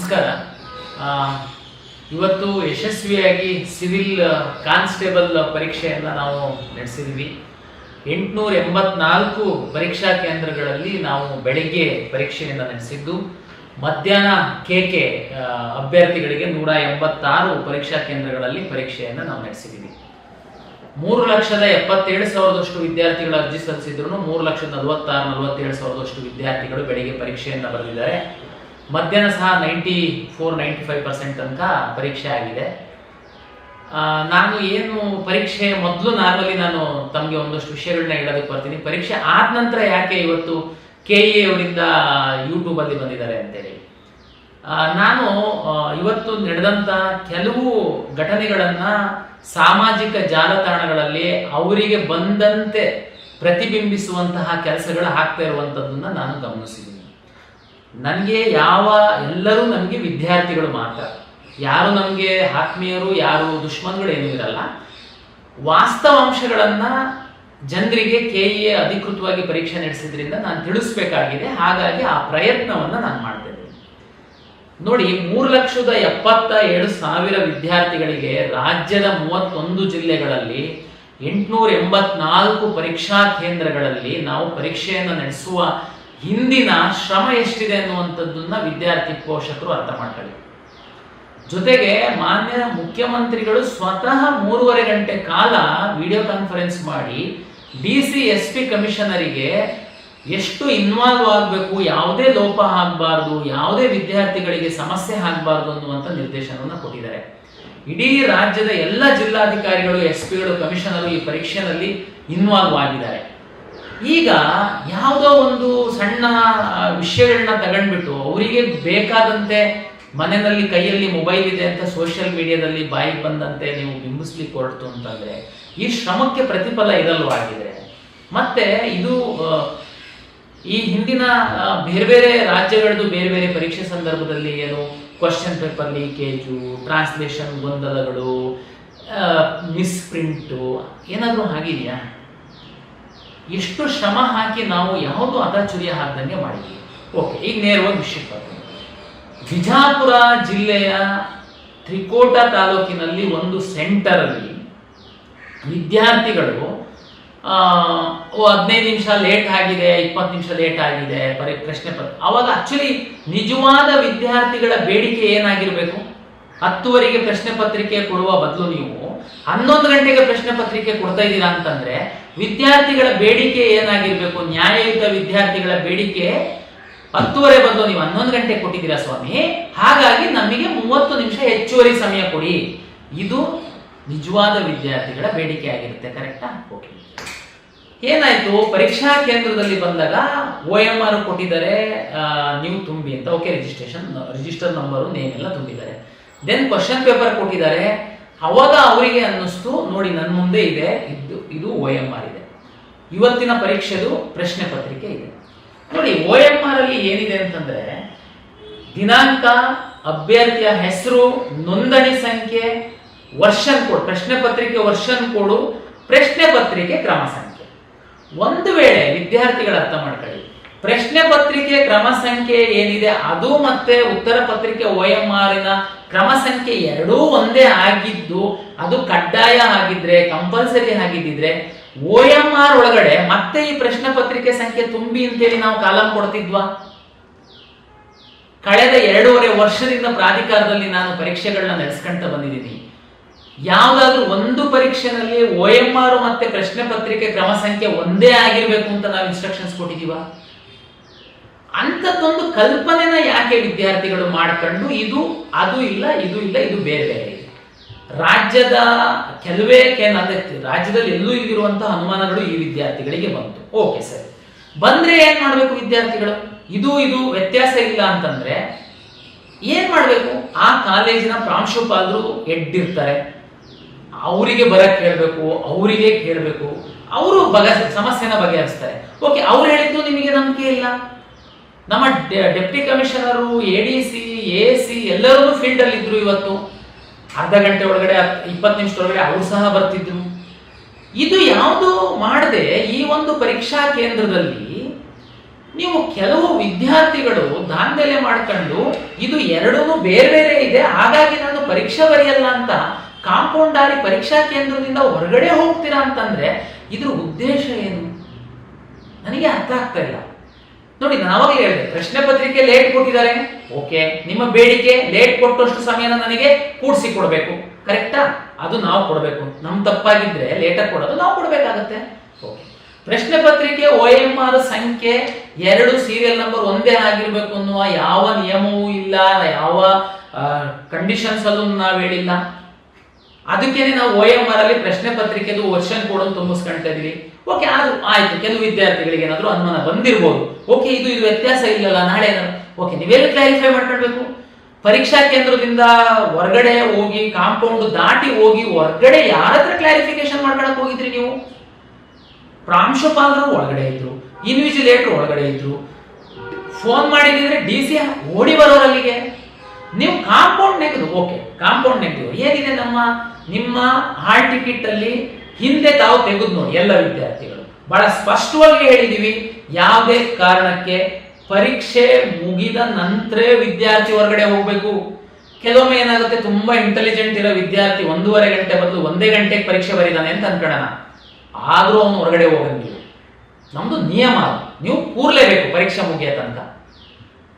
ನಮಸ್ಕಾರ. ಇವತ್ತು ಯಶಸ್ವಿಯಾಗಿ ಸಿವಿಲ್ ಕಾನ್ಸ್ಟೇಬಲ್ ಪರೀಕ್ಷೆಯನ್ನು ನಾವು ನಡೆಸಿದ್ವಿ. 884 ಪರೀಕ್ಷಾ ಕೇಂದ್ರಗಳಲ್ಲಿ ನಾವು ಬೆಳಿಗ್ಗೆ ಪರೀಕ್ಷೆಯನ್ನು ನಡೆಸಿದ್ದು, ಮಧ್ಯಾಹ್ನ ಕೆಕೆ ಅಭ್ಯರ್ಥಿಗಳಿಗೆ 186 ಪರೀಕ್ಷಾ ಕೇಂದ್ರಗಳಲ್ಲಿ ಪರೀಕ್ಷೆಯನ್ನು ನಾವು ನಡೆಸಿದ್ದೀವಿ. 3,77,000 ವಿದ್ಯಾರ್ಥಿಗಳು ಅರ್ಜಿ ಸಲ್ಲಿಸಿದ್ರು. 3,46,47 ವಿದ್ಯಾರ್ಥಿಗಳು ಬೆಳಿಗ್ಗೆ ಪರೀಕ್ಷೆಯನ್ನು ಬರೆದಿದ್ದಾರೆ. ಮಧ್ಯಾಹ್ನ ಸಹ 94-95% ತನಕ ಪರೀಕ್ಷೆ ಆಗಿದೆ. ನಾನು ಏನು ಪರೀಕ್ಷೆ ಮೊದಲು ನಾರ್ಮಲಿ ನಾನು ತಮಗೆ ಒಂದಷ್ಟು ವಿಷಯಗಳನ್ನ ಹೇಳೋದಕ್ಕೆ ಬರ್ತೀನಿ. ಪರೀಕ್ಷೆ ಆದ ನಂತರ ಯಾಕೆ ಇವತ್ತು KE ಅವರಿಂದ ಯೂಟ್ಯೂಬಲ್ಲಿ ಬಂದಿದ್ದಾರೆ ಅಂತೇಳಿ, ನಾನು ಇವತ್ತು ನಡೆದಂಥ ಕೆಲವು ಘಟನೆಗಳನ್ನು ಸಾಮಾಜಿಕ ಜಾಲತಾಣಗಳಲ್ಲಿ ಅವರಿಗೆ ಬಂದಂತೆ ಪ್ರತಿಬಿಂಬಿಸುವಂತಹ ಕೆಲಸಗಳು ಆಗ್ತಾ ಇರುವಂಥದ್ದನ್ನು ನಾನು ಗಮನಿಸಿದ್ದೀನಿ. ನನಗೆ ಎಲ್ಲರೂ ನಮಗೆ ವಿದ್ಯಾರ್ಥಿಗಳು ಮಾತ್ರ, ಯಾರು ನಮಗೆ ಆತ್ಮೀಯರು, ಯಾರು ದುಶ್ಮನ್ಗಳು ಏನೂ ಇರಲ್ಲ. ವಾಸ್ತವಾಂಶಗಳನ್ನು ಜನರಿಗೆ KE ಅಧಿಕೃತವಾಗಿ ಪರೀಕ್ಷೆ ನಡೆಸಿದ್ರಿಂದ ನಾನು ತಿಳಿಸ್ಬೇಕಾಗಿದೆ. ಹಾಗಾಗಿ ಆ ಪ್ರಯತ್ನವನ್ನು ನಾನು ಮಾಡ್ತೇನೆ. ನೋಡಿ, 3,77,000 ವಿದ್ಯಾರ್ಥಿಗಳಿಗೆ ರಾಜ್ಯದ 31 ಜಿಲ್ಲೆಗಳಲ್ಲಿ 884 ಪರೀಕ್ಷಾ ಕೇಂದ್ರಗಳಲ್ಲಿ ನಾವು ಪರೀಕ್ಷೆಯನ್ನು ನಡೆಸುವ ಹಿಂದಿನ ಶ್ರಮ ಎಷ್ಟಿದೆ ಅನ್ನುವಂಥದ್ದನ್ನ ವಿದ್ಯಾರ್ಥಿ ಪೋಷಕರು ಅರ್ಥ ಮಾಡ್ಕೊಳ್ಳಿ. ಜೊತೆಗೆ ಮಾನ್ಯ ಮುಖ್ಯಮಂತ್ರಿಗಳು ಸ್ವತಃ 3.5 ಗಂಟೆ ಕಾಲ ವಿಡಿಯೋ ಕಾನ್ಫರೆನ್ಸ್ ಮಾಡಿ DC SP ಕಮಿಷನರಿಗೆ ಎಷ್ಟು ಇನ್ವಾಲ್ವ್ ಆಗಬೇಕು, ಯಾವುದೇ ಲೋಪ ಆಗಬಾರ್ದು, ಯಾವುದೇ ವಿದ್ಯಾರ್ಥಿಗಳಿಗೆ ಸಮಸ್ಯೆ ಆಗಬಾರ್ದು ಅನ್ನುವಂಥ ನಿರ್ದೇಶನವನ್ನು ಕೊಟ್ಟಿದ್ದಾರೆ. ಇಡೀ ರಾಜ್ಯದ ಎಲ್ಲ ಜಿಲ್ಲಾಧಿಕಾರಿಗಳು, SPಗಳು, ಕಮಿಷನರು ಈ ಪರೀಕ್ಷೆಯಲ್ಲಿ ಇನ್ವಾಲ್ವ್ ಆಗಿದ್ದಾರೆ. ಈಗ ಯಾವುದೋ ಒಂದು ಸಣ್ಣ ವಿಷಯಗಳನ್ನ ತಗೊಂಡ್ಬಿಟ್ಟು ಅವರಿಗೆ ಬೇಕಾದಂತೆ ಮನೆಯಲ್ಲಿ ಕೈಯಲ್ಲಿ ಮೊಬೈಲ್ ಇದೆ ಅಂತ ಸೋಷಿಯಲ್ ಮೀಡಿಯಾದಲ್ಲಿ ಬಾಯಿಗೆ ಬಂದಂತೆ ನೀವು ಬಿಂಬಿಸ್ಲಿಕ್ಕೆ ಹೊರಟು ಅಂತಂದ್ರೆ ಈ ಶ್ರಮಕ್ಕೆ ಪ್ರತಿಫಲ ಇರಲ್ವಾಗಿದೆ. ಮತ್ತೆ ಇದು ಈ ಹಿಂದಿನ ಬೇರೆ ಬೇರೆ ರಾಜ್ಯಗಳದ್ದು ಬೇರೆ ಬೇರೆ ಪರೀಕ್ಷೆ ಸಂದರ್ಭದಲ್ಲಿ ಏನು ಕ್ವಶನ್ ಪೇಪರ್ ಲೀಕೇಜು, ಟ್ರಾನ್ಸ್ಲೇಷನ್ ಗೊಂದಲಗಳು, ಮಿಸ್ಪ್ರಿಂಟು ಏನಾದರೂ ಆಗಿದೆಯಾ? ಎಷ್ಟು ಶ್ರಮ ಹಾಕಿ ನಾವು ಯಾವುದು ಅದಾಚುರಿಯ ಹಾಕ್ದಂಗೆ ಮಾಡಿದ್ವಿ. ಓಕೆ, ಈಗ ನೇರವಾಗಿ ವಿಷಯಕ್ಕೆ ಬರ್ತೀನಿ. ಬಿಜಾಪುರ ಜಿಲ್ಲೆಯ ತ್ರಿಕೋಟ ತಾಲೂಕಿನಲ್ಲಿ ಒಂದು ಸೆಂಟರಲ್ಲಿ ವಿದ್ಯಾರ್ಥಿಗಳು 15 ನಿಮಿಷ ಲೇಟ್ ಆಗಿದೆ, 20 ನಿಮಿಷ ಲೇಟ್ ಆಗಿದೆ ಪ್ರಶ್ನೆ ಪತ್ರ. ಅವಾಗ ಆಕ್ಚುಲಿ ನಿಜವಾದ ವಿದ್ಯಾರ್ಥಿಗಳ ಬೇಡಿಕೆ ಏನಾಗಿರ್ಬೇಕು? 10ವರೆಗೆ ಪ್ರಶ್ನೆ ಪತ್ರಿಕೆ ಕೊಡುವ ಬದಲು ನೀವು 11 ಗಂಟೆಗೆ ಪ್ರಶ್ನೆ ಪತ್ರಿಕೆ ಕೊಡ್ತಾ ಇದ್ದೀರಾ ಅಂತಂದ್ರೆ ವಿದ್ಯಾರ್ಥಿಗಳ ಬೇಡಿಕೆ ಏನಾಗಿರ್ಬೇಕು? ನ್ಯಾಯಯುತ ವಿದ್ಯಾರ್ಥಿಗಳ ಬೇಡಿಕೆ 10ವರೆ ಬದಲು ನೀವು 11 ಗಂಟೆ ಕೊಟ್ಟಿದ್ದೀರಾ ಸ್ವಾಮಿ, ಹಾಗಾಗಿ ನಮಗೆ 30 ನಿಮಿಷ ಹೆಚ್ಚುವರಿ ಸಮಯ ಕೊಡಿ. ಇದು ನಿಜವಾದ ವಿದ್ಯಾರ್ಥಿಗಳ ಬೇಡಿಕೆ ಆಗಿರುತ್ತೆ. ಕರೆಕ್ಟಾ? ಓಕೆ. ಏನಾಯ್ತು? ಪರೀಕ್ಷಾ ಕೇಂದ್ರದಲ್ಲಿ ಬಂದಾಗ OMR ಕೊಟ್ಟಿದ್ದಾರೆ, ನೀವು ತುಂಬಿ ಅಂತ. ಓಕೆ, ರಿಜಿಸ್ಟರ್ ನಂಬರು, ನೇಮ್ ಎಲ್ಲ ತುಂಬಿದ್ದಾರೆ. ದೆನ್ ಕ್ವಶನ್ ಪೇಪರ್ ಕೊಟ್ಟಿದ್ದಾರೆ. ಅವಾಗ ಅವರಿಗೆ ಅನ್ನಿಸ್ತು, ನೋಡಿ ನನ್ನ ಮುಂದೆ ಇದೆ, ಇದು OMR ಇದೆ, ಇವತ್ತಿನ ಪರೀಕ್ಷೆದು ಪ್ರಶ್ನೆ ಪತ್ರಿಕೆ ಇದೆ. ನೋಡಿ, OMR ಅಲ್ಲಿ ಏನಿದೆ ಅಂತಂದ್ರೆ ದಿನಾಂಕ, ಅಭ್ಯರ್ಥಿಯ ಹೆಸರು, ನೋಂದಣಿ ಸಂಖ್ಯೆ, ವರ್ಷನ್ ಕೋಡ್, ಪ್ರಶ್ನೆ ಪತ್ರಿಕೆ ವರ್ಷನ್ ಕೋಡು, ಪ್ರಶ್ನೆ ಪತ್ರಿಕೆ ಕ್ರಮ ಸಂಖ್ಯೆ. ಒಂದು ವೇಳೆ ವಿದ್ಯಾರ್ಥಿಗಳ ಅರ್ಥ ಮಾಡ್ಕೊಳ್ಳಿ, ಪ್ರಶ್ನೆ ಪತ್ರಿಕೆ ಕ್ರಮ ಸಂಖ್ಯೆ ಏನಿದೆ ಅದು ಮತ್ತೆ ಉತ್ತರ ಪತ್ರಿಕೆ OMR ಕ್ರಮ ಸಂಖ್ಯೆ ಎರಡೂ ಒಂದೇ ಆಗಿದ್ದು ಅದು ಕಡ್ಡಾಯ ಆಗಿದ್ರೆ, ಕಂಪಲ್ಸರಿ ಆಗಿದ್ದಿದ್ರೆ OMR ಒಳಗಡೆ ಮತ್ತೆ ಈ ಪ್ರಶ್ನೆ ಪತ್ರಿಕೆ ಸಂಖ್ಯೆ ತುಂಬಿ ಅಂತೇಳಿ ನಾವು ಕಾಲಂ ಕೊಡ್ತಿದ್ವಾ? ಕಳೆದ 2.5 ವರ್ಷದಿಂದ ಪ್ರಾಧಿಕಾರದಲ್ಲಿ ನಾನು ಪರೀಕ್ಷೆಗಳನ್ನ ನಡೆಸ್ಕೊಂತ ಬಂದಿದ್ದೀನಿ. ಯಾವ್ದಾದ್ರೂ ಒಂದು ಪರೀಕ್ಷೆನಲ್ಲಿ OMR ಮತ್ತೆ ಪ್ರಶ್ನೆ ಪತ್ರಿಕೆ ಕ್ರಮ ಸಂಖ್ಯೆ ಒಂದೇ ಆಗಿರ್ಬೇಕು ಅಂತ ನಾವು ಇನ್ಸ್ಟ್ರಕ್ಷನ್ಸ್ ಕೊಟ್ಟಿದೀವ? ಅಂಥದ್ದೊಂದು ಕಲ್ಪನೆನ ಯಾಕೆ ವಿದ್ಯಾರ್ಥಿಗಳು ಮಾಡ್ಕೊಂಡು ಇದು ಅದು ಇಲ್ಲ, ಇದು ಇಲ್ಲ, ಇದು ಬೇರೆ ಬೇರೆ ಇದೆ. ರಾಜ್ಯದ ಕೆಲವೇ ರಾಜ್ಯದಲ್ಲಿ ಎಲ್ಲೂ ಇಲ್ಲಿರುವಂತಹ ಅನುಮಾನಗಳು ಈ ವಿದ್ಯಾರ್ಥಿಗಳಿಗೆ ಬಂತು. ಓಕೆ ಸರಿ, ಬಂದ್ರೆ ಏನ್ ಮಾಡ್ಬೇಕು ವಿದ್ಯಾರ್ಥಿಗಳು? ಇದು ವ್ಯತ್ಯಾಸ ಇಲ್ಲ ಅಂತಂದ್ರೆ ಏನ್ ಮಾಡ್ಬೇಕು? ಆ ಕಾಲೇಜಿನ ಪ್ರಾಂಶುಪಾಲರು ಎಡ್ಡಿರ್ತಾರೆ, ಅವರಿಗೆ ಬರಕ್ ಹೇಳ್ಬೇಕು, ಅವರಿಗೆ ಕೇಳಬೇಕು, ಅವರು ಸಮಸ್ಯೆನ ಬಗೆಹರಿಸ್ತಾರೆ. ಓಕೆ, ಅವ್ರು ಹೇಳಿದ್ದು ನಿಮಗೆ ನಂಬಿಕೆ ಇಲ್ಲ. ನಮ್ಮ ಡೆಪ್ಟಿ ಕಮಿಷನರು, ADC, AC ಎಲ್ಲರೂ ಫೀಲ್ಡ್ ಅಲ್ಲಿ ಇದ್ರು. ಇವತ್ತು ಅರ್ಧ ಗಂಟೆ ಒಳಗಡೆ 20 ನಿಮಿಷದೊಳಗಡೆ ಅವರು ಸಹ ಬರ್ತಿದ್ರು. ಇದು ಯಾವುದು ಮಾಡದೆ ಈ ಒಂದು ಪರೀಕ್ಷಾ ಕೇಂದ್ರದಲ್ಲಿ ನೀವು ಕೆಲವು ವಿದ್ಯಾರ್ಥಿಗಳು ದಾಂಧಲೆ ಮಾಡ್ಕೊಂಡು ಇದು ಎರಡೂ ಬೇರೆ ಬೇರೆ ಇದೆ, ಹಾಗಾಗಿ ನಾನು ಪರೀಕ್ಷೆ ಬರೆಯಲ್ಲ ಅಂತ ಕಾಂಪೌಂಡ್ ದಾರಿ ಪರೀಕ್ಷಾ ಕೇಂದ್ರದಿಂದ ಹೊರಗಡೆ ಹೋಗ್ತೀರಾ ಅಂತಂದ್ರೆ ಇದ್ರ ಉದ್ದೇಶ ಏನು ನನಗೆ ಅರ್ಥ ಆಗ್ತಾ ಇಲ್ಲ. ನೋಡಿ, ನಾನು ಅವಾಗಲೇ ಹೇಳಿದೆ, ಪ್ರಶ್ನೆ ಪತ್ರಿಕೆ ಲೇಟ್ ಕೊಟ್ಟಿದ್ದಾರೆ, ಓಕೆ, ನಿಮ್ಮ ಬೇಡಿಕೆ ಲೇಟ್ ಕೊಟ್ಟಷ್ಟು ಸಮಯನ ನನಗೆ ಕೂಡಿಸಿ ಕೊಡಬೇಕು, ಕರೆಕ್ಟಾ? ಅದು ನಾವು ಕೊಡಬೇಕು. ನಮ್ ತಪ್ಪಾಗಿದ್ರೆ ಲೇಟಾಗಿ ಕೊಡೋದು ನಾವು ಕೊಡಬೇಕಾಗತ್ತೆ. ಓಕೆ, ಪ್ರಶ್ನೆ ಪತ್ರಿಕೆ OMR ಸಂಖ್ಯೆ 2 ಸೀರಿಯಲ್ ನಂಬರ್ ಒಂದೇ ಆಗಿರ್ಬೇಕು ಅನ್ನುವ ಯಾವ ನಿಯಮವೂ ಇಲ್ಲ, ಯಾವ ಕಂಡೀಷನ್ಸ್ ಅಲ್ಲೂ ನಾವು ಹೇಳಿಲ್ಲ. ಅದಕ್ಕೇನೆ ನಾವು OMR ಅಲ್ಲಿ ಪ್ರಶ್ನೆ ಪತ್ರಿಕೆದು ವರ್ಷನ್ ಕೋಡ್ ತುಂಬಿಸ್ಕೊಳ್ತಾ ಇದೀವಿ. ಓಕೆ, ಅದು ಆಯ್ತು. ಕೆಲವು ವಿದ್ಯಾರ್ಥಿಗಳಿಗೆ ಏನಾದ್ರು ಅನುಮಾನ ಬಂದಿರಬಹುದು, ಓಕೆ, ಇದು ವ್ಯತ್ಯಾಸ ಇಲ್ಲಲ್ಲ, ನಾಳೆ ಓಕೆ, ನೀವೆಲ್ಲ ಕ್ಲಾರಿಫೈ ಮಾಡ್ಕೊಳ್ಬೇಕು. ಪರೀಕ್ಷಾ ಕೇಂದ್ರದಿಂದ ಹೊರಗಡೆ ಹೋಗಿ ಕಾಂಪೌಂಡ್ ದಾಟಿ ಹೋಗಿ ಹೊರಗಡೆ ಯಾರ ಹತ್ರ ಕ್ಲಾರಿಫಿಕೇಶನ್ ಮಾಡ್ಕೊಳಕ್ ಹೋಗಿದ್ರಿ ನೀವು? ಪ್ರಾಂಶುಪಾಲರು ಒಳಗಡೆ ಇದ್ರು, ಇನ್ವಿಜಿಲೇಟರ್ ಒಳಗಡೆ ಇದ್ರು, ಫೋನ್ ಮಾಡಿದ್ರೆ DC ಓಡಿ ಬರೋರಲ್ಲಿಗೆ. ನೀವು ಕಾಂಪೌಂಡ್ ನೆಗೆದು, ಓಕೆ, ಕಾಂಪೌಂಡ್ ನೆಗೆದು ಏನಿದೆ ನಿಮ್ಮ ಹಾಲ್ ಟಿಕೆಟ್ ಅಲ್ಲಿ ಹಿಂದೆ ತಾವು ತೆಗೆದು ನೋಡಿ. ಎಲ್ಲ ವಿದ್ಯಾರ್ಥಿಗಳು ಬಹಳ ಸ್ಪಷ್ಟವಾಗಿ ಹೇಳಿದೀವಿ, ಯಾವುದೇ ಕಾರಣಕ್ಕೆ ಪರೀಕ್ಷೆ ಮುಗಿದ ನಂತರ ವಿದ್ಯಾರ್ಥಿ ಹೊರಗಡೆ ಹೋಗ್ಬೇಕು. ಕೆಲವೊಮ್ಮೆ ಏನಾಗುತ್ತೆ, ತುಂಬಾ ಇಂಟೆಲಿಜೆಂಟ್ ಇರೋ ವಿದ್ಯಾರ್ಥಿ 1.5 ಗಂಟೆ ಬದಲು 1 ಗಂಟೆಗೆ ಪರೀಕ್ಷೆ ಬರೀದಾನೆ ಅಂತ ಅನ್ಕೊಳ್ಳೋಣ, ಆದ್ರೂ ಅವನು ಹೊರಗಡೆ ಹೋಗಂಗಿಲ್ಲ. ನಮ್ದು ನಿಯಮ, ನೀವು ಕೂರ್ಲೇಬೇಕು ಪರೀಕ್ಷೆ ಮುಗಿಯ ತನಕ.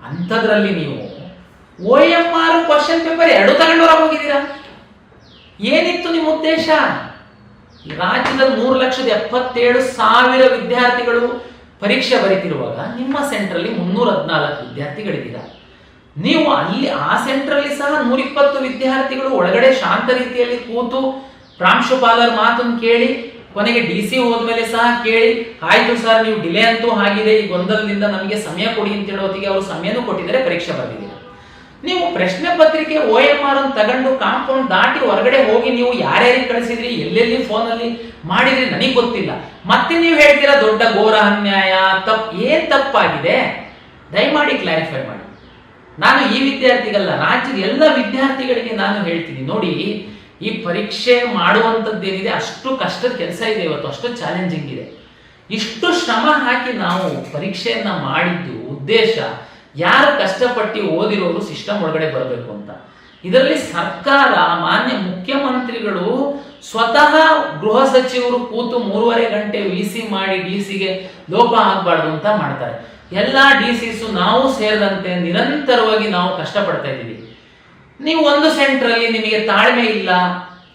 ಅಂಥದ್ರಲ್ಲಿ ನೀವು OMR ಕ್ವಶನ್ ಪೇಪರ್ 2 ತಗೊಂಡು ಹೊರಗೆ ಹೋಗಿದ್ದೀರಾ. ಏನಿತ್ತು ನಿಮ್ಮ ಉದ್ದೇಶ? ರಾಜ್ಯದಲ್ಲಿ 3,77,000 ವಿದ್ಯಾರ್ಥಿಗಳು ಪರೀಕ್ಷೆ ಬರೀತಿರುವಾಗ ನಿಮ್ಮ ಸೆಂಟ್ರಲ್ಲಿ 314 ವಿದ್ಯಾರ್ಥಿಗಳಿದ್ದೀರಾ. ನೀವು ಅಲ್ಲಿ ಆ ಸೆಂಟ್ರಲ್ಲಿ ಸಹ 120 ವಿದ್ಯಾರ್ಥಿಗಳು ಒಳಗಡೆ ಶಾಂತ ರೀತಿಯಲ್ಲಿ ಕೂತು ಪ್ರಾಂಶುಪಾಲರ ಮಾತನ್ನು ಕೇಳಿ, ಕೊನೆಗೆ DC ಹೋದ್ಮೇಲೆ ಸಹ ಕೇಳಿ, ಆಯ್ತು ಸರ್ ನೀವು ಡಿಲೇ ಅಂತೂ ಆಗಿದೆ, ಈ ಗೊಂದಲದಿಂದ ನಮಗೆ ಸಮಯ ಕೊಡಿ ಅಂತ ಹೇಳೋತ್ತಿಗೆ ಅವರು ಸಮಯನೂ ಕೊಟ್ಟಿದ್ದಾರೆ, ಪರೀಕ್ಷೆ ಬರೆದಿದ್ದೀರಾ. ನೀವು ಪ್ರಶ್ನೆ ಪತ್ರಿಕೆ OMR ಅನ್ನು ತಗೊಂಡು ಕಾಂಪೌಂಡ್ ದಾಟಿ ಹೊರಗಡೆ ಹೋಗಿ ನೀವು ಯಾರ್ಯಾರಿಗೆ ಕಳಿಸಿದ್ರಿ, ಎಲ್ಲೆಲ್ಲಿ ಫೋನಲ್ಲಿ ಮಾಡಿದ್ರಿ ನನಗೆ ಗೊತ್ತಿಲ್ಲ. ಮತ್ತೆ ನೀವು ಹೇಳ್ತೀರಾ ದೊಡ್ಡ ಘೋರ ಅನ್ಯಾಯ, ಏನ್ ತಪ್ಪಾಗಿದೆ ದಯಮಾಡಿ ಕ್ಲಾರಿಫೈ ಮಾಡಿ. ನಾನು ಈ ವಿದ್ಯಾರ್ಥಿಗಲ್ಲ, ರಾಜ್ಯದ ಎಲ್ಲ ವಿದ್ಯಾರ್ಥಿಗಳಿಗೆ ನಾನು ಹೇಳ್ತೀನಿ, ನೋಡಿ, ಈ ಪರೀಕ್ಷೆ ಮಾಡುವಂಥದ್ದೇನಿದೆ ಅಷ್ಟು ಕಷ್ಟದ ಕೆಲಸ ಇದೆ, ಇವತ್ತು ಅಷ್ಟು ಚಾಲೆಂಜಿಂಗ್ ಇದೆ. ಇಷ್ಟು ಶ್ರಮ ಹಾಕಿ ನಾವು ಪರೀಕ್ಷೆಯನ್ನ ಮಾಡಿದ್ದು ಉದ್ದೇಶ ಯಾರು ಕಷ್ಟಪಟ್ಟು ಓದಿರೋರು ಸಿಸ್ಟಮ್ ಒಳಗಡೆ ಬರಬೇಕು ಅಂತ. ಇದರಲ್ಲಿ ಸರ್ಕಾರ, ಮಾನ್ಯ ಮುಖ್ಯಮಂತ್ರಿಗಳು ಸ್ವತಃ ಗೃಹ ಸಚಿವರು ಕೂತು 3.5 ಗಂಟೆ VC ಮಾಡಿ DCಗೆ ಲೋಪ ಆಗಬಾರ್ದು ಅಂತ ಮಾಡ್ತಾರೆ. ಎಲ್ಲಾ DCs ನಾವು ಸೇರಿದಂತೆ ನಿರಂತರವಾಗಿ ನಾವು ಕಷ್ಟಪಡ್ತಾ ಇದ್ದೀವಿ. ನೀವು ಒಂದು ಸೆಂಟ್ರಲ್ಲಿ ನಿಮಗೆ ತಾಳ್ಮೆ ಇಲ್ಲ,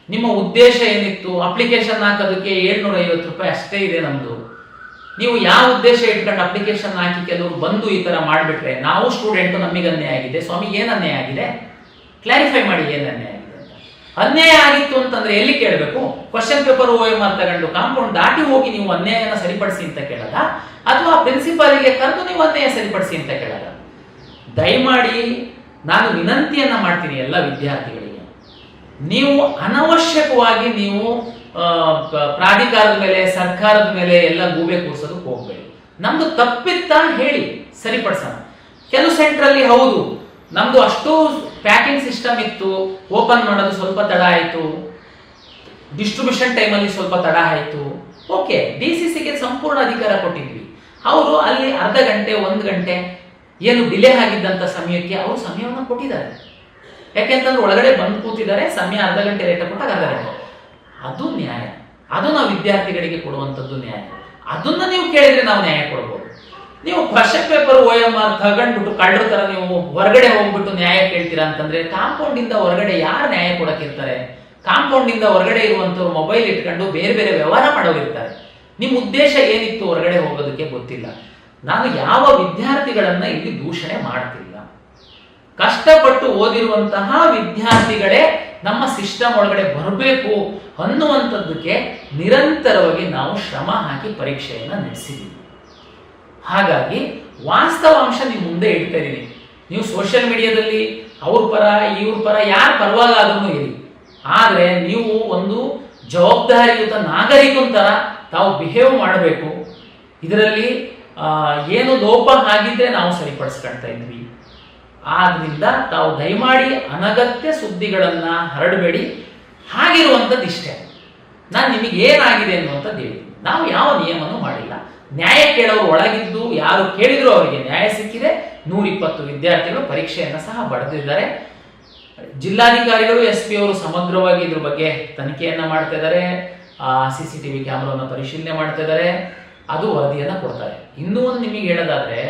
ನಿಮ್ಮ ಉದ್ದೇಶ ಏನಿತ್ತು, ಅಪ್ಲಿಕೇಶನ್ ಹಾಕೋದಕ್ಕೆ 750 ರೂಪಾಯಿ ಅಷ್ಟೇ ಇದೆ ನಮ್ದು. ನೀವು ಯಾವ ಉದ್ದೇಶ ಇಟ್ಕೊಂಡು ಅಪ್ಲಿಕೇಶನ್ ಹಾಕಿ ಕೆಲವರು ಬಂದು ಈ ತರ ಮಾಡಿಬಿಟ್ರೆ ನಾವು ಸ್ಟೂಡೆಂಟ್ ನಮಗೆ ಅನ್ಯಾಯ ಆಗಿದೆ. ಸ್ವಾಮಿ ಏನ್ ಅನ್ಯಾಯ ಆಗಿದೆ? ಕ್ಲಾರಿಫೈ ಮಾಡಿ, ಏನ್ ಅನ್ಯಾಯ ಆಗಿದೆ ಅಂತ. ಅನ್ಯಾಯ ಆಗಿತ್ತು ಅಂತಂದ್ರೆ ಎಲ್ಲಿ ಕೇಳಬೇಕು? ಕ್ವಶನ್ ಪೇಪರ್ OMR ತಗೊಂಡು ಕಾಂಪೌಂಡ್ ದಾಟಿ ಹೋಗಿ ನೀವು ಅನ್ಯಾಯನ ಸರಿಪಡಿಸಿ ಅಂತ ಕೇಳಲ್ಲ, ಅಥವಾ ಪ್ರಿನ್ಸಿಪಾಲಿಗೆ ಕರೆದು ನೀವು ಅನ್ಯಾಯ ಸರಿಪಡಿಸಿ ಅಂತ ಕೇಳಲ್ಲ. ದಯಮಾಡಿ ನಾನು ವಿನಂತಿಯನ್ನ ಮಾಡ್ತೀನಿ ಎಲ್ಲ ವಿದ್ಯಾರ್ಥಿಗಳಿಗೆ, ನೀವು ಅನವಶ್ಯಕವಾಗಿ ನೀವು ಪ್ರಾಧಿಕಾರದ ಮೇಲೆ, ಸರ್ಕಾರದ ಮೇಲೆ ಎಲ್ಲ ಗೂಬೆ ಕೂರ್ಸೋದಕ್ಕೆ ಹೋಗ್ಬೇಡಿ. ನಮ್ದು ತಪ್ಪಿತ್ತ ಹೇಳಿ ಸರಿಪಡಿಸೋಣ. ಕೆಲವು ಸೆಂಟ್ರಲ್ಲಿ ಹೌದು ನಮ್ದು ಅಷ್ಟು ಪ್ಯಾಕಿಂಗ್ ಸಿಸ್ಟಮ್ ಇತ್ತು, ಓಪನ್ ಮಾಡೋದು ಸ್ವಲ್ಪ ತಡ ಆಯಿತು, ಡಿಸ್ಟ್ರಿಬ್ಯೂಷನ್ ಟೈಮಲ್ಲಿ ಸ್ವಲ್ಪ ತಡ ಆಯಿತು, ಓಕೆ, DCCಗೆ ಸಂಪೂರ್ಣ ಅಧಿಕಾರ ಕೊಟ್ಟಿದ್ವಿ. ಅವರು ಅಲ್ಲಿ ಅರ್ಧ ಗಂಟೆ 1 ಗಂಟೆ ಏನು ಡಿಲೇ ಆಗಿದ್ದಂತ ಸಮಯಕ್ಕೆ ಅವರು ಸಮಯವನ್ನು ಕೊಟ್ಟಿದ್ದಾರೆ. ಯಾಕೆಂತಂದ್ರೆ ಒಳಗಡೆ ಬಂದು ಕೂತಿದ್ದಾರೆ, ಸಮಯ ಅರ್ಧ ಗಂಟೆ ಲೇಟ್ ಕೊಟ್ಟಾಗ ಅರ್ಧ ಗಂಟೆ, ಅದು ನ್ಯಾಯ. ಅದು ನಾವು ವಿದ್ಯಾರ್ಥಿಗಳಿಗೆ ಕೊಡುವಂಥದ್ದು ನ್ಯಾಯ. ಅದನ್ನ ನೀವು ಕೇಳಿದ್ರೆ ನಾವು ನ್ಯಾಯ ಕೊಡ್ಬೋದು. ನೀವು ಕ್ವಶನ್ ಪೇಪರ್ OMR ತಗೊಂಡ್ಬಿಟ್ಟು ಕಳ್ಳರ ತರ ನೀವು ಹೊರಗಡೆ ಹೋಗ್ಬಿಟ್ಟು ನ್ಯಾಯ ಕೇಳ್ತೀರಾ ಅಂತಂದ್ರೆ ಕಾಂಪೌಂಡ್ ಇಂದ ಹೊರಗಡೆ ಯಾರು ನ್ಯಾಯ ಕೊಡಕ್ಕಿರ್ತಾರೆ? ಕಾಂಪೌಂಡ್ ಇಂದ ಹೊರಗಡೆ ಇರುವಂತವ್ರು ಮೊಬೈಲ್ ಇಟ್ಕೊಂಡು ಬೇರೆ ಬೇರೆ ವ್ಯವಹಾರ ಮಾಡೋರಿರ್ತಾರೆ. ನಿಮ್ಮ ಉದ್ದೇಶ ಏನಿತ್ತು ಹೊರಗಡೆ ಹೋಗೋದಕ್ಕೆ ಗೊತ್ತಿಲ್ಲ. ನಾನು ಯಾವ ವಿದ್ಯಾರ್ಥಿಗಳನ್ನ ಇಲ್ಲಿ ದೂಷಣೆ ಮಾಡ್ತಿಲ್ಲ. ಕಷ್ಟಪಟ್ಟು ಓದಿರುವಂತಹ ವಿದ್ಯಾರ್ಥಿಗಳೇ ನಮ್ಮ ಸಿಸ್ಟಮ್ ಒಳಗಡೆ ಬರಬೇಕು ಅನ್ನುವಂಥದ್ದಕ್ಕೆ ನಿರಂತರವಾಗಿ ನಾವು ಶ್ರಮ ಹಾಕಿ ಪರೀಕ್ಷೆಯನ್ನ ನಡೆಸಿದ್ದೀವಿ. ಹಾಗಾಗಿ ವಾಸ್ತವಾಂಶ ನಿಮ್ಮ ಮುಂದೆ ಇಡ್ತಾ ಇದ್ದೀನಿ. ನೀವು ಸೋಷಿಯಲ್ ಮೀಡಿಯಾದಲ್ಲಿ ಅವ್ರ ಪರ ಇವ್ರ ಪರ ಯಾರ ಪರವಾಗಾದ್ರೂ ಇರಿ, ಆದರೆ ನೀವು ಒಂದು ಜವಾಬ್ದಾರಿಯುತ ನಾಗರಿಕನ ತರ ತಾವು ಬಿಹೇವ್ ಮಾಡಬೇಕು. ಇದರಲ್ಲಿ ಏನು ಲೋಪ ಆಗಿದ್ರೆ ನಾವು ಸರಿಪಡಿಸ್ಕೊಳ್ತಾ ಇದ್ವಿ. ಆದ್ರಿಂದ ತಾವು ದಯಮಾಡಿ ಅನಗತ್ಯ ಸುದ್ದಿಗಳನ್ನ ಹರಡಬೇಡಿ. ಹಾಗಿರುವಂಥದ್ದು ಇಷ್ಟೇ. ನಾನು ನಿಮಗೆ ಏನಾಗಿದೆ ಅನ್ನುವಂಥದ್ದು ಹೇಳಿ, ನಾವು ಯಾವ ನಿಯಮನೂ ಮಾಡಿಲ್ಲ. ನ್ಯಾಯ ಕೇಳೋರು ಒಳಗಿದ್ದು ಯಾರು ಕೇಳಿದ್ರು ಅವರಿಗೆ ನ್ಯಾಯ ಸಿಕ್ಕಿದೆ. 120 ವಿದ್ಯಾರ್ಥಿಗಳು ಪರೀಕ್ಷೆಯನ್ನು ಸಹ ಬರೆದಿದ್ದಾರೆ. ಜಿಲ್ಲಾಧಿಕಾರಿಗಳು SP ಅವರು ಸಮಗ್ರವಾಗಿ ಇದ್ರ ಬಗ್ಗೆ ತನಿಖೆಯನ್ನ ಮಾಡ್ತಾ ಇದ್ದಾರೆ. CCTV ಕ್ಯಾಮ್ರಾವನ್ನು ಪರಿಶೀಲನೆ ಮಾಡ್ತಾ ಇದ್ದಾರೆ. ಅದು ವರದಿಯನ್ನ ಕೊಡ್ತಾರೆ. ಇನ್ನೂ ಒಂದು ನಿಮಗೆ ಹೇಳೋದಾದ್ರೆ,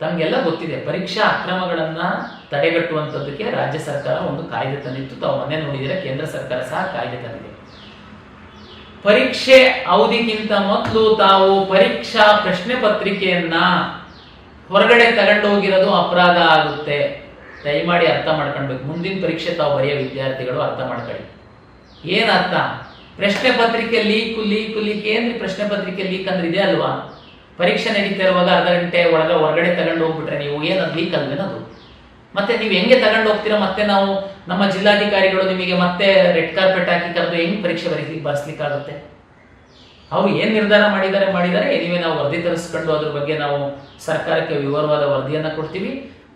ತಮಗೆಲ್ಲ ಗೊತ್ತಿದೆ, ಪರೀಕ್ಷಾ ಅಕ್ರಮಗಳನ್ನ ತಡೆಗಟ್ಟುವಂಥದ್ದಕ್ಕೆ ರಾಜ್ಯ ಸರ್ಕಾರ ಒಂದು ಕಾಯ್ದೆ ತಂದಿತ್ತು. ತಾವು ಮೊನ್ನೆ ನೋಡಿದರೆ ಕೇಂದ್ರ ಸರ್ಕಾರ ಸಹ ಕಾಯ್ದೆ ತಂದಿದೆ. ಪರೀಕ್ಷೆ ಅವಧಿಗಿಂತ ಮೊದಲು ತಾವು ಪರೀಕ್ಷಾ ಪ್ರಶ್ನೆ ಪತ್ರಿಕೆಯನ್ನ ಹೊರಗಡೆ ತಗೊಂಡೋಗಿರೋದು ಅಪರಾಧ ಆಗುತ್ತೆ. ದಯಮಾಡಿ ಅರ್ಥ ಮಾಡ್ಕೊಳ್ಬೇಕು. ಮುಂದಿನ ಪರೀಕ್ಷೆ ತಾವು ಬರೆಯೋ ವಿದ್ಯಾರ್ಥಿಗಳು ಅರ್ಥ ಮಾಡ್ಕೊಳ್ಳಿ. ಏನ್ ಅರ್ಥ? ಪ್ರಶ್ನೆ ಪತ್ರಿಕೆ ಲೀಕ್ ಏನ್ರಿ? ಪ್ರಶ್ನೆ ಪತ್ರಿಕೆ ಲೀಕ್ ಅಂದ್ರೆ ಇದೆ ಅಲ್ವಾ? ಪರೀಕ್ಷೆ ನಡೀತಾ ಇರುವಾಗ ಅರ್ಧ ಗಂಟೆ ಹೊರಗಡೆ ತಗೊಂಡು ಹೋಗ್ಬಿಟ್ರೆ ನೀವು ಏನದು ಲೀಕ್ ಅಲ್ವೇನದು? ಮತ್ತೆ ನೀವು ಹೆಂಗೆ ತಗೊಂಡು ಹೋಗ್ತೀರಾ? ಮತ್ತೆ ನಾವು ನಮ್ಮ ಜಿಲ್ಲಾಧಿಕಾರಿಗಳು ನಿಮಗೆ ಮತ್ತೆ ರೆಡ್ ಕಾರ್ಪೆಟ್ ಹಾಕಿ ಕರೆದು ಹೆಂಗ್ ಪರೀಕ್ಷೆ ಬರ್ಸ್ಲಿಕ್ಕಾಗುತ್ತೆ? ಅವ್ರು ಏನ್ ನಿರ್ಧಾರ ಮಾಡಿದ್ದಾರೆ ಎನಿವೆ ನಾವು ವರದಿ ತರಿಸ್ಕೊಂಡು ಅದ್ರ ಬಗ್ಗೆ ನಾವು ಸರ್ಕಾರಕ್ಕೆ ವಿವರವಾದ ವರದಿಯನ್ನ ಕೊಡ್ತೀವಿ.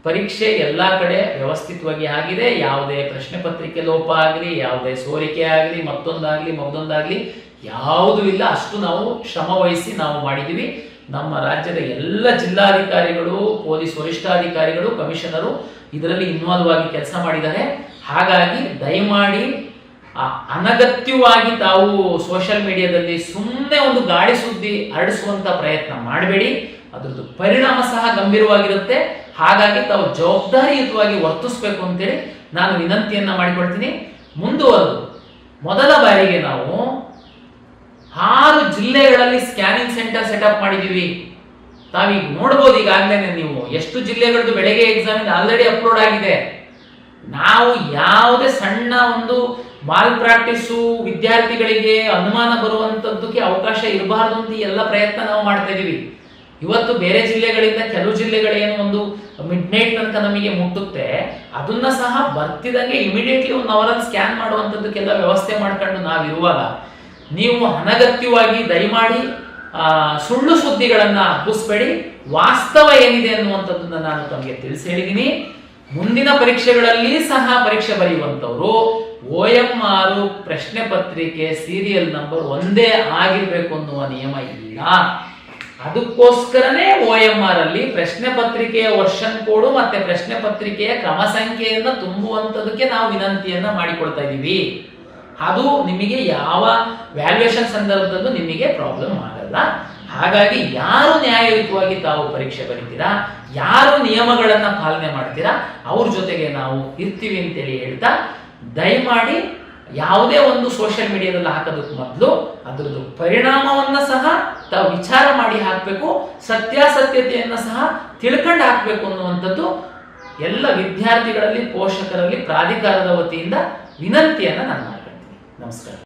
ಪರೀಕ್ಷೆ ಎಲ್ಲಾ ಕಡೆ ವ್ಯವಸ್ಥಿತವಾಗಿ ಆಗಿದೆ. ಯಾವುದೇ ಪ್ರಶ್ನೆ ಪತ್ರಿಕೆ ಲೋಪ ಆಗಲಿ, ಯಾವುದೇ ಸೋರಿಕೆ ಆಗಲಿ, ಮತ್ತೊಂದಾಗ್ಲಿ ಯಾವುದೂ ಇಲ್ಲ. ಅಷ್ಟು ನಾವು ಶ್ರಮ ವಹಿಸಿ ನಾವು ಮಾಡಿದೀವಿ. ನಮ್ಮ ರಾಜ್ಯದ ಎಲ್ಲ ಜಿಲ್ಲಾಧಿಕಾರಿಗಳು, ಪೊಲೀಸ್ ವರಿಷ್ಠಾಧಿಕಾರಿಗಳು, ಕಮಿಷನರು ಇದರಲ್ಲಿ ಇನ್ವಾಲ್ವ್ ಆಗಿ ಕೆಲಸ ಮಾಡಿದ್ದಾರೆ. ಹಾಗಾಗಿ ದಯಮಾಡಿ ಅನಗತ್ಯವಾಗಿ ತಾವು ಸೋಷಿಯಲ್ ಮೀಡಿಯಾದಲ್ಲಿ ಸುಮ್ಮನೆ ಒಂದು ಗಾಳಿ ಸುದ್ದಿ ಹರಡಿಸುವಂತ ಪ್ರಯತ್ನ ಮಾಡಬೇಡಿ. ಅದ್ರದ್ದು ಪರಿಣಾಮ ಸಹ ಗಂಭೀರವಾಗಿರುತ್ತೆ. ಹಾಗಾಗಿ ತಾವು ಜವಾಬ್ದಾರಿಯುತವಾಗಿ ವರ್ತಿಸಬೇಕು ಅಂತೇಳಿ ನಾನು ವಿನಂತಿಯನ್ನ ಮಾಡಿಕೊಳ್ತೀನಿ. ಮುಂದುವರೆದು ಮೊದಲ ಬಾರಿಗೆ ನಾವು 6 ಜಿಲ್ಲೆಗಳಲ್ಲಿ ಸ್ಕ್ಯಾನಿಂಗ್ ಸೆಂಟರ್ ಸೆಟಪ್ ಮಾಡಿದೀವಿ. ತಾವೀಗ ನೋಡ್ಬೋದು, ಈಗಾಗಲೇ ನೀವು ಎಷ್ಟು ಜಿಲ್ಲೆಗಳದ್ದು ಬೆಳಗ್ಗೆ ಎಕ್ಸಾಮ್ ಆಲ್ರೆಡಿ ಅಪ್ಲೋಡ್ ಆಗಿದೆ. ನಾವು ಯಾವುದೇ ಸಣ್ಣ ಒಂದು ಮಾಲ್ ಪ್ರಾಕ್ಟೀಸು, ವಿದ್ಯಾರ್ಥಿಗಳಿಗೆ ಅನುಮಾನ ಬರುವಂತದ್ದಕ್ಕೆ ಅವಕಾಶ ಇರಬಾರ್ದು ಅಂತ ಎಲ್ಲ ಪ್ರಯತ್ನ ನಾವು ಮಾಡ್ತಾ ಇದೀವಿ. ಇವತ್ತು ಬೇರೆ ಜಿಲ್ಲೆಗಳಿಂದ ಕೆಲವು ಜಿಲ್ಲೆಗಳೇನು ಒಂದು ಮಿಡ್ ನೈಟ್ ತನಕ ನಮಗೆ ಮುಟ್ಟುತ್ತೆ, ಅದನ್ನ ಸಹ ಬರ್ತಿದಂಗೆ ಇಮಿಡಿಯೇಟ್ಲಿ 1 ಅವರಲ್ಲಿ ಸ್ಕ್ಯಾನ್ ಮಾಡುವಂತದ್ದಕ್ಕೆಲ್ಲ ವ್ಯವಸ್ಥೆ ಮಾಡ್ಕೊಂಡು ನಾವಿರುವಾಗ ನೀವು ಅನಗತ್ಯವಾಗಿ ದಯಮಾಡಿ ಸುಳ್ಳು ಸುದ್ದಿಗಳನ್ನ ಹಬ್ಬಿಸ್ಬೇಡಿ. ವಾಸ್ತವ ಏನಿದೆ ಅನ್ನುವಂಥದ್ದನ್ನ ನಾನು ತಮಗೆ ತಿಳಿಸಿ ಹೇಳಿದ್ದೀನಿ. ಮುಂದಿನ ಪರೀಕ್ಷೆಗಳಲ್ಲಿ ಸಹ ಪರೀಕ್ಷೆ ಬರೆಯುವಂತವರು OMR ಪ್ರಶ್ನೆ ಪತ್ರಿಕೆ ಸೀರಿಯಲ್ ನಂಬರ್ ಒಂದೇ ಆಗಿರ್ಬೇಕು ಅನ್ನುವ ನಿಯಮ ಇಲ್ಲ. ಅದಕ್ಕೋಸ್ಕರನೇ OMR ಅಲ್ಲಿ ಪ್ರಶ್ನೆ ಪತ್ರಿಕೆಯ ವರ್ಷನ್ ಕೋಡು ಮತ್ತೆ ಪ್ರಶ್ನೆ ಪತ್ರಿಕೆಯ ಕ್ರಮ ಸಂಖ್ಯೆಯನ್ನ ತುಂಬುವಂತದಕ್ಕೆ ನಾವು ವಿನಂತಿಯನ್ನ ಮಾಡಿಕೊಳ್ತಾ ಇದ್ದೀವಿ. ಅದು ನಿಮಗೆ ಯಾವ ವ್ಯಾಲ್ಯೂಯೇಷನ್ ಸಂದರ್ಭದಲ್ಲೂ ನಿಮಗೆ ಪ್ರಾಬ್ಲಮ್ ಆಗಲ್ಲ. ಹಾಗಾಗಿ ಯಾರು ನ್ಯಾಯಯುತವಾಗಿ ತಾವು ಪರೀಕ್ಷೆ ಬರೀತೀರಾ, ಯಾರು ನಿಯಮಗಳನ್ನ ಪಾಲನೆ ಮಾಡ್ತೀರಾ, ಅವ್ರ ಜೊತೆಗೆ ನಾವು ಇರ್ತೀವಿ ಅಂತೇಳಿ ಹೇಳ್ತಾ, ದಯಮಾಡಿ ಯಾವುದೇ ಒಂದು ಸೋಷಿಯಲ್ ಮೀಡಿಯಾದಲ್ಲಿ ಹಾಕೋದಕ್ಕೆ ಮೊದಲು ಅದರದ್ದು ಪರಿಣಾಮವನ್ನ ಸಹ ತಾವು ವಿಚಾರ ಮಾಡಿ ಹಾಕಬೇಕು. ಸತ್ಯಾಸತ್ಯತೆಯನ್ನ ಸಹ ತಿಳ್ಕೊಂಡು ಹಾಕಬೇಕು ಅನ್ನುವಂಥದ್ದು ಎಲ್ಲ ವಿದ್ಯಾರ್ಥಿಗಳಲ್ಲಿ, ಪೋಷಕರಲ್ಲಿ ಪ್ರಾಧಿಕಾರದ ವತಿಯಿಂದ ವಿನಂತಿಯನ್ನ ನಾನು ಮಾಡ್ಕೊಳ್ತೀನಿ. ನಮಸ್ಕಾರ.